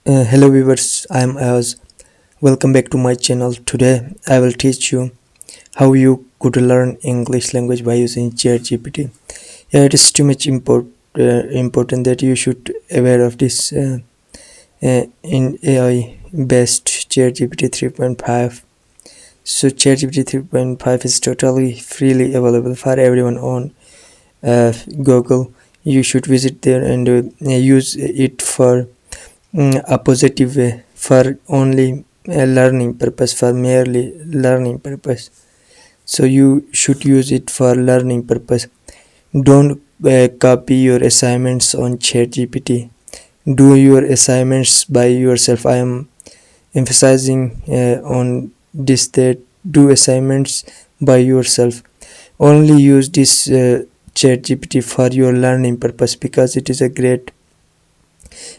Hello viewers, I am Ayaz. Welcome back to my channel. Today I will teach you how you could learn English language by using ChatGPT. Yeah, it is too much important that you should aware of this in AI based ChatGPT 3.5. So ChatGPT 3.5 is totally freely available for everyone on Google. You should visit there and use it for a positive way for only a learning purpose, for merely learning purpose. So you should use it for learning purpose. Don't copy your assignments on ChatGPT. Do your assignments by yourself. I am emphasizing on this, that do assignments by yourself. Only use this ChatGPT for your learning purpose, because it is a great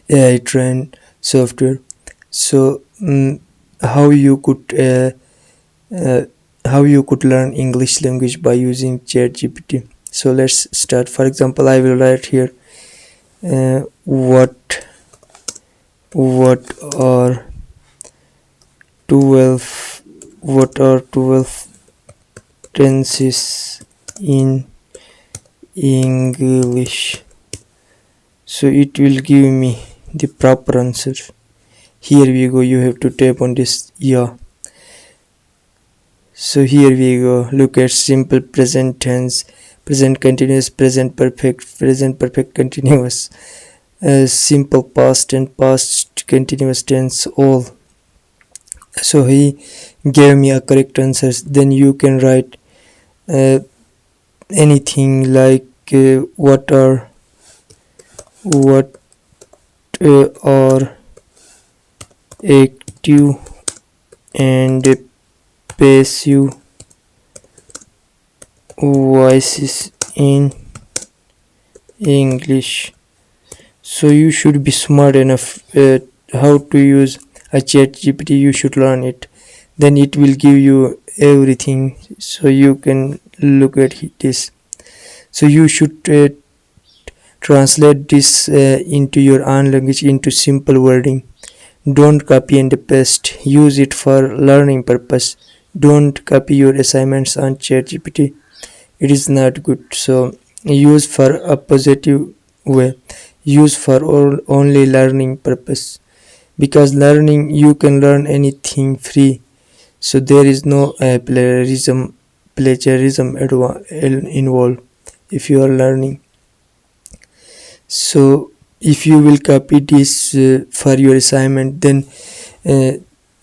AI trained software. So how you could uh, how you could learn English language by using ChatGPT. So let's start. For example, I will write here what are 12 what are 12 tenses in English. So it will give me the proper answer. Here we go. You have to tap on this. Yeah. So here we go. Look at simple present tense, present continuous, present perfect continuous, simple past and past continuous tense, all. So he gave me a correct answers. Then you can write uh, anything like what are active and passive voices in English. So you should be smart enough how to use a chat GPT. You should learn it. Then it will give you everything. So you can look at this. So you should translate this into your own language, into simple wording. Don't copy and paste. Use it for learning purpose. Don't copy your assignments on chat GPT. It is not good. So use for a positive way. Use for only learning purpose, because learning, you can learn anything free. So there is no plagiarism involved if you are learning. So if you will copy this for your assignment, then uh,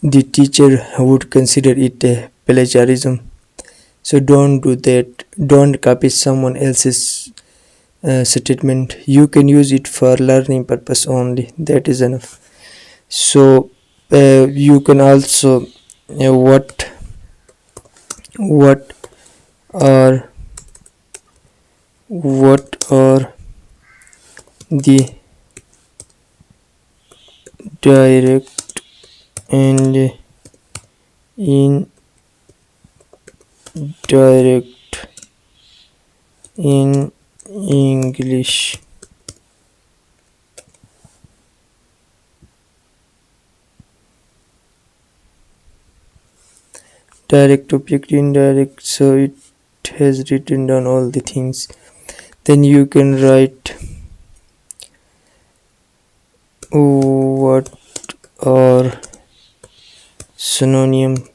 the teacher would consider it a plagiarism. So don't do that. Don't copy someone else's statement. You can use it for learning purpose only. That is enough. So you can also what are what are the direct and indirect in English. Direct, object, indirect. So it has written down all the things. Then you can write what are synonyms.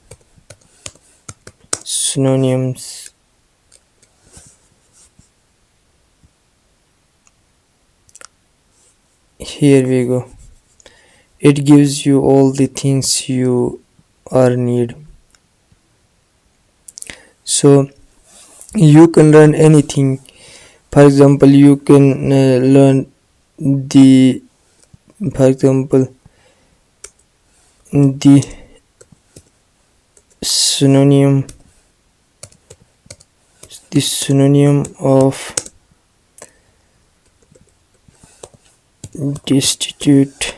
Here we go. It gives you all the things you are need. So you can learn anything. For example, you can learn the for example the synonym of destitute.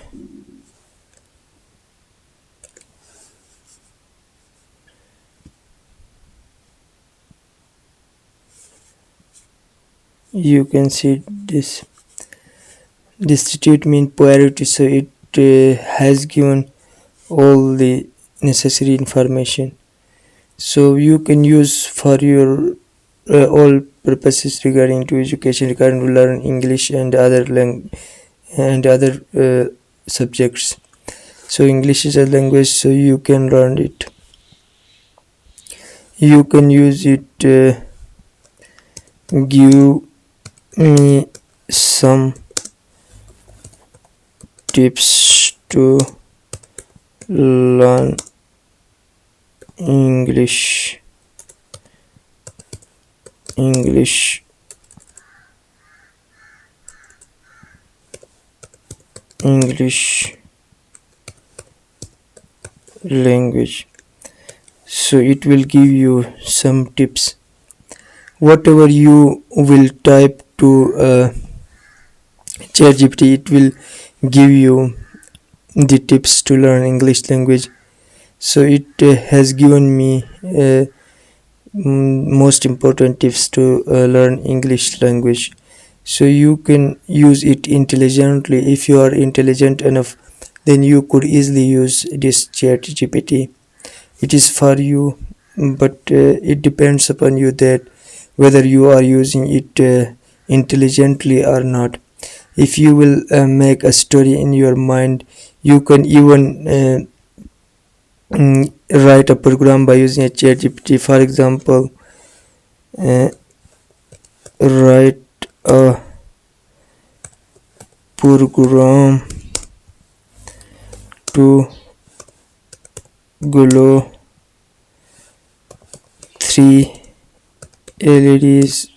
You can see this. Destitute mean poverty, so it has given all the necessary information, so you can use for your all purposes regarding to education, regarding to learn English and other subjects. So English is a language, so you can learn it. You can use it. Give me some tips to learn English. English language. So it will give you some tips. Whatever you will type to ChatGPT, it will give you the tips to learn English language. So it has given me most important tips to learn English language. So you can use it intelligently. If you are intelligent enough, then you could easily use this ChatGPT. It is for you, but it depends upon you that whether you are using it intelligently or not. If you will make a story in your mind, you can even write a program by using a ChatGPT. For example, uh, write a program to glow three LEDs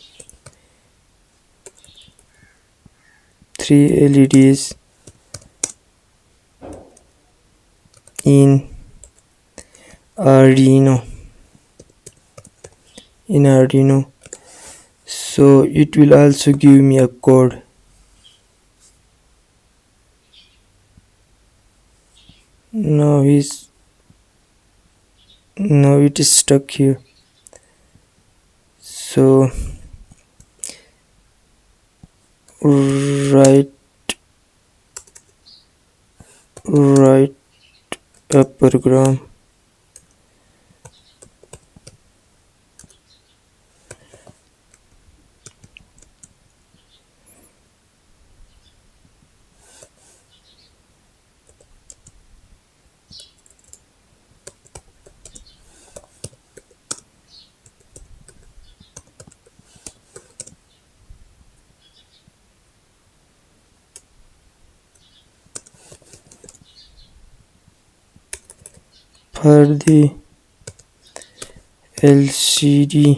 three LEDs in Arduino so it will also give me a code. Now it is stuck here. So write a program for the LCD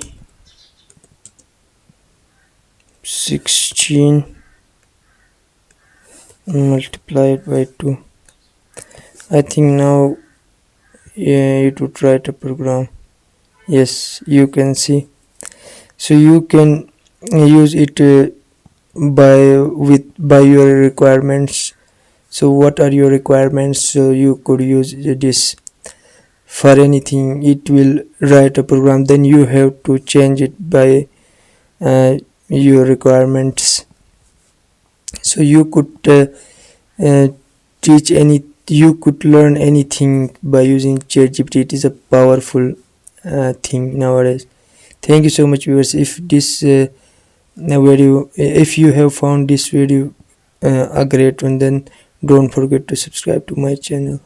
16 multiplied by 2. I think now it would write a program. Yes, you can see. So you can use it by your requirements. So what are your requirements? So you could use this for anything. It will write a program, then you have to change it by your requirements. So you could uh, you could learn anything by using ChatGPT. It is a powerful thing nowadays. Thank you so much, viewers. If you have found this video a great one, then don't forget to subscribe to my channel.